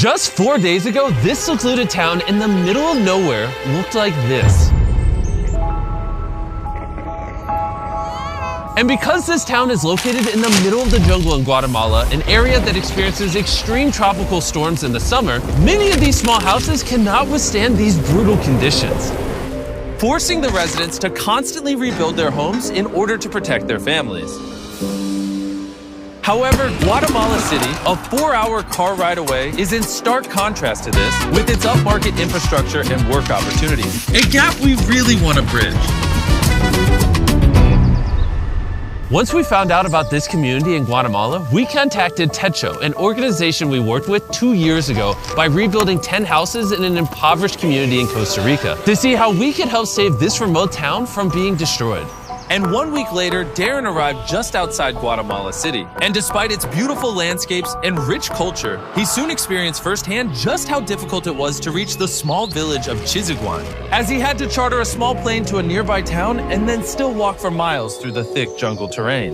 Just 4 days ago, this secluded town in the middle of nowhere looked like this. And because this town is located in the middle of the jungle in Guatemala, an area that experiences extreme tropical storms in the summer, many of these small houses cannot withstand these brutal conditions, forcing the residents to constantly rebuild their homes in order to protect their families. However, Guatemala City, a 4-hour car ride away, is in stark contrast to this with its upmarket infrastructure and work opportunities, a gap we really want to bridge. Once we found out about this community in Guatemala, we contacted Techo, an organization we worked with 2 years ago by rebuilding 10 houses in an impoverished community in Costa Rica, to see how we could help save this remote town from being destroyed. And 1 week later, Darren arrived just outside Guatemala City. And despite its beautiful landscapes and rich culture, he soon experienced firsthand just how difficult it was to reach the small village of Chiziguan, as he had to charter a small plane to a nearby town and then still walk for miles through the thick jungle terrain.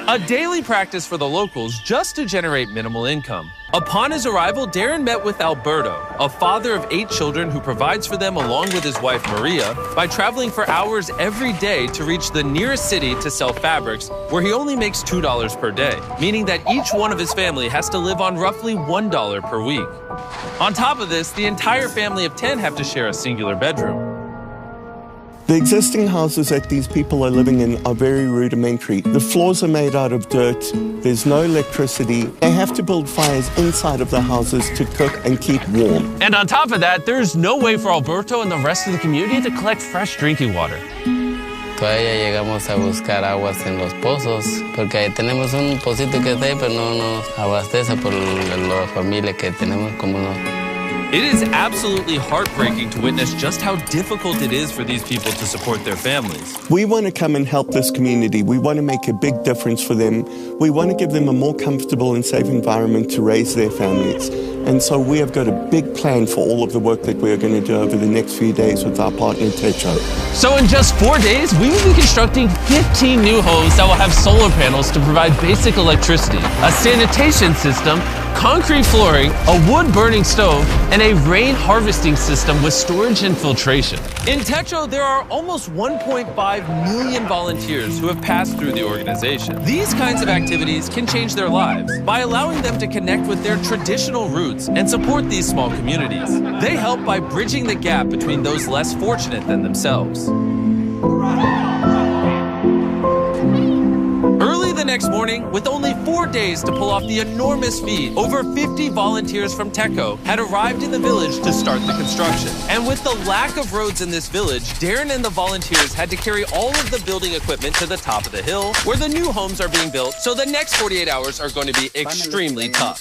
A daily practice for the locals just to generate minimal income. Upon his arrival, Darren met with Alberto, a father of 8 children who provides for them along with his wife Maria by traveling for hours every day to reach the nearest city to sell fabrics, where he only makes $2 per day, meaning that each one of his family has to live on roughly $1 per week. On top of this, the entire family of 10 have to share a singular bedroom. The existing houses that these people are living in are very rudimentary. The floors are made out of dirt, there's no electricity. They have to build fires inside of the houses to cook and keep warm. And on top of that, there's no way for Alberto and the rest of the community to collect fresh drinking water. Todavía llegamos a buscar aguas en los pozos, porque ahí tenemos un pocito que está ahí, pero no nos abastece por la familia que tenemos como no. It is absolutely heartbreaking to witness just how difficult it is for these people to support their families. We want to come and help this community. We want to make a big difference for them. We want to give them a more comfortable and safe environment to raise their families. And so we have got a big plan for all of the work that we are going to do over the next few days with our partner Techo. So in just 4 days, we will be constructing 15 new homes that will have solar panels to provide basic electricity, a sanitation system, concrete flooring, a wood-burning stove, and a rain harvesting system with storage and filtration. In Techo, there are almost 1.5 million volunteers who have passed through the organization. These kinds of activities can change their lives by allowing them to connect with their traditional roots and support these small communities. They help by bridging the gap between those less fortunate than themselves. Early the next morning, with only 4 days to pull off the enormous feat, over 50 volunteers from Techo had arrived in the village to start the construction. And with the lack of roads in this village, Darren and the volunteers had to carry all of the building equipment to the top of the hill, where the new homes are being built, so the next 48 hours are going to be extremely tough.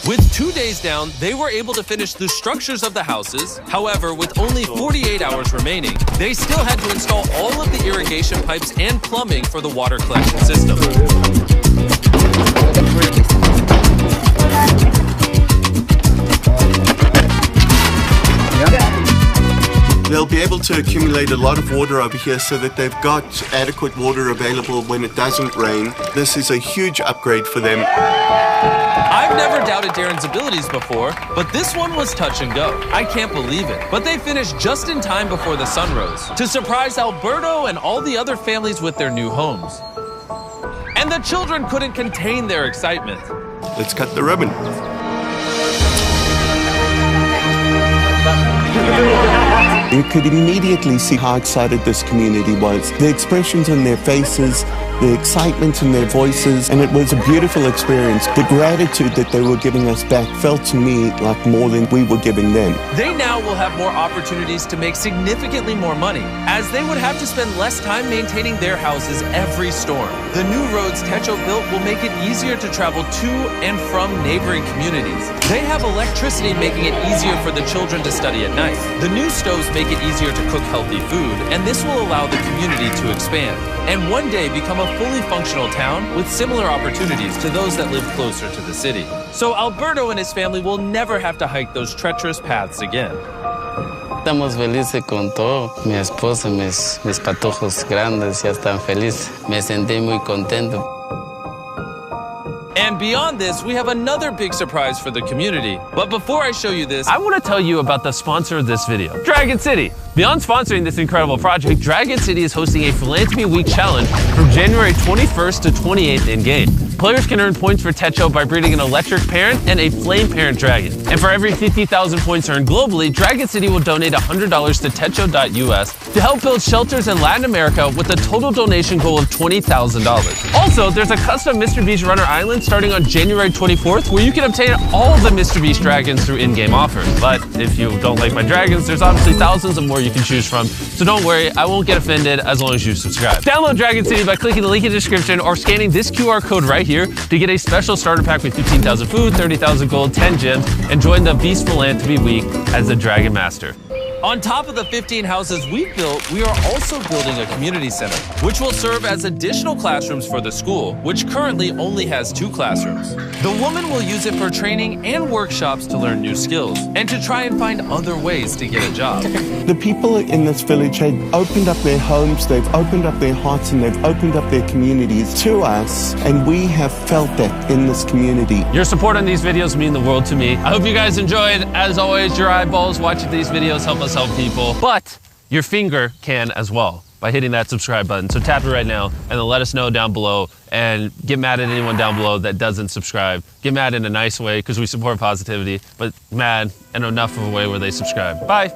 With 2 days down, they were able to finish the structures of the houses. However, with only 48 hours remaining, they still had to install all of the irrigation pipes and plumbing for the water collection system. They'll be able to accumulate a lot of water over here so that they've got adequate water available when it doesn't rain. This is a huge upgrade for them. I've never doubted Darren's abilities before, but this one was touch and go. I can't believe it. But they finished just in time before the sun rose to surprise Alberto and all the other families with their new homes. And the children couldn't contain their excitement. Let's cut the ribbon. You could immediately see how excited this community was. The expressions on their faces, the excitement in their voices, and it was a beautiful experience. The gratitude that they were giving us back felt to me like more than we were giving them. They now will have more opportunities to make significantly more money, as they would have to spend less time maintaining their houses every storm. The new roads Techo built will make it easier to travel to and from neighboring communities. They have electricity, making it easier for the children to study at night. The new stoves make it easier to cook healthy food, and this will allow the community to expand and one day become a fully functional town with similar opportunities to those that live closer to the city. So Alberto and his family will never have to hike those treacherous paths again. Estamos felices con todo. Mi esposa, mis patojos grandes ya están felices. Me sentí muy contento. And beyond this, we have another big surprise for the community. But before I show you this, I want to tell you about the sponsor of this video, Dragon City. Beyond sponsoring this incredible project, Dragon City is hosting a Philanthropy Week Challenge from January 21st to 28th in-game. Players can earn points for Techo by breeding an electric parent and a flame parent dragon. And for every 50,000 points earned globally, Dragon City will donate $100 to Techo.us to help build shelters in Latin America with a total donation goal of $20,000. Also, there's a custom Mr. Beast Runner Island starting on January 24th where you can obtain all of the Mr. Beast dragons through in-game offers. But if you don't like my dragons, there's obviously thousands of more you can choose from. So don't worry, I won't get offended as long as you subscribe. Download Dragon City by clicking the link in the description or scanning this QR code right here to get a special starter pack with 15,000 food, 30,000 gold, 10 gems, and join the Beast Philanthropy Week as the Dragon Master. On top of the 15 houses we've built, we are also building a community center, which will serve as additional classrooms for the school, which currently only has 2 classrooms. The woman will use it for training and workshops to learn new skills and to try and find other ways to get a job. The people in this village have opened up their homes, they've opened up their hearts, and they've opened up their communities to us, and we have felt that in this community. Your support on these videos mean the world to me. I hope you guys enjoyed. As always, your eyeballs watching these videos help us help people, but your finger can as well by hitting that subscribe button. So tap it right now and then let us know down below, and get mad at anyone down below that doesn't subscribe. Get mad in a nice way because we support positivity, but mad in enough of a way where they subscribe. Bye.